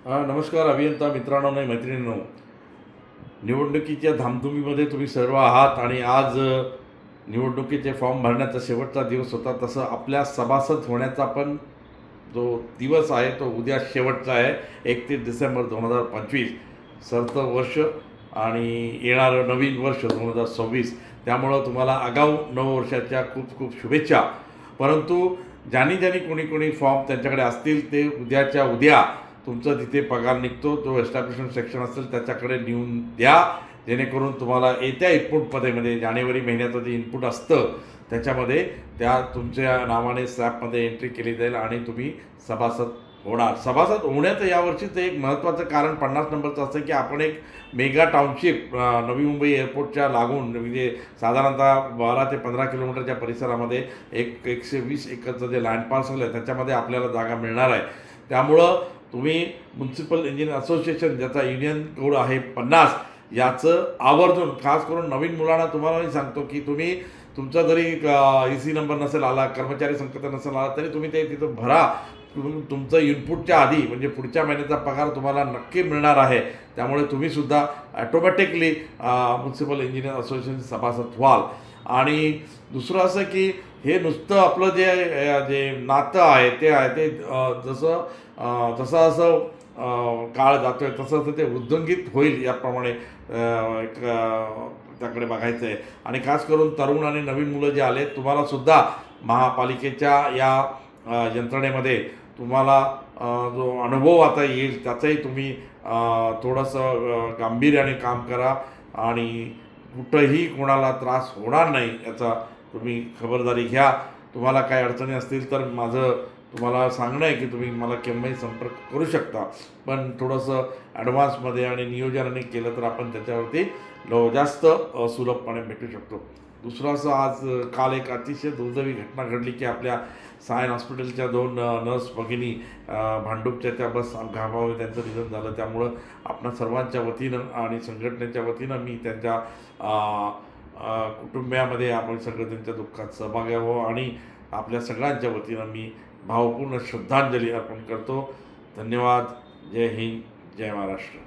नमस्कार अभियंता मित्रांनो आणि मैत्रिणींनो. निवडणुकीच्या धामधुमीमध्ये तुम्ही सर्व आहात आणि आज निवडणुकीचे फॉर्म भरण्याचा शेवटचा दिवस होता. तसं आपल्या सभासद होण्याचा पण जो दिवस आहे तो उद्या शेवटचा आहे. 31 डिसेंबर 2025 सरतं वर्ष आणि येणारं नवीन वर्ष 2026. त्यामुळं तुम्हाला आगाऊ नववर्षाच्या खूप खूप शुभेच्छा. परंतु ज्यांनी ज्यांनी कोणी कोणी फॉर्म त्यांच्याकडे असतील ते उद्याच्या उद्या तुमचं तिथे पगार निघतो जो एस्टॅब्लिशमेंट सेक्शन असेल त्याच्याकडे नेऊन द्या, जेणेकरून तुम्हाला येत्या इनपुटमध्ये म्हणजे जानेवारी महिन्याचं जे इनपुट असतं त्याच्यामध्ये त्या तुमच्या नावाने स्लॅबमध्ये एंट्री केली जाईल आणि तुम्ही सभासद होणार. सभासद होण्याचं यावर्षीचं एक महत्त्वाचं कारण 50 नंबरचं असतं की आपण एक मेगा टाउनशिप नवी मुंबई एअरपोर्टच्या लागून म्हणजे साधारणतः 12 ते 15 किलोमीटरच्या परिसरामध्ये 120 एकरचं जे लँड पार्सल आहे त्याच्यामध्ये आपल्याला जागा मिळणार आहे. त्यामुळं तुम्ही म्युन्सिपल इंजिनियर असोसिएशन ज्याचा युनियन कोड आहे 50 याचं आवर्जून खास करून नवीन मुलांना तुम्हाला मी सांगतो की तुम्ही तुमचा जरी EC नंबर नसेल आला, कर्मचारी संख्या नसेल आला तरी तुम्ही ते तिथं भरा. तुमचं इनपुटच्या आधी म्हणजे पुढच्या महिन्याचा पगार तुम्हाला नक्की मिळणार आहे. त्यामुळे तुम्हीसुद्धा ॲटोमॅटिकली म्युन्सिपल इंजिनियर असोसिएशन सभासद व्हाल. आणि दुसरं असं की हे नुसतं आपलं जे नातं आहे ते जसं जसं काळ जातो आहे तसं ते वृद्धिंगित होईल याप्रमाणे एक त्याकडे बघायचं आहे. आणि खास करून तरुण आणि नवीन मुलं जे आले तुम्हालासुद्धा महापालिकेच्या या यंत्रणेमध्ये तुम्हाला जो अनुभव आता येईल त्याचाही तुम्ही थोडंसं गांभीर्याने काम करा आणि कुठंही कोणाला त्रास होणार नाही याचा तुम्ही खबरदारी घ्या. तुम्हाला काय अडचणी असतील तर माझं तुम्हाला सांगणं आहे की तुम्ही मला केव्हाही संपर्क करू शकता. पण थोडंसं ॲडव्हान्समध्ये आणि नियोजनाने केलं तर आपण त्याच्यावरती जास्त सुलभपणे भेटू शकतो. दुसरं असं काल एक अतिशय दुर्दैवी घटना घडली की आपल्या सायन हॉस्पिटलच्या 2 नर्स भगिनी भांडूपच्या त्या बस अपघातामध्ये त्यांचं निधन झालं. त्यामुळं आपणा सर्वांच्या वतीनं आणि संघटनेच्या वतीनं मी त्यांच्या कुटुंबियामध्ये आपण सगळं त्यांच्या दुःखात सहभागी व्हावं आणि आपल्या सगळ्यांच्या वतीनं मी भावपूर्ण श्रद्धांजली अर्पण करतो. धन्यवाद. जय हिंद, जय महाराष्ट्र.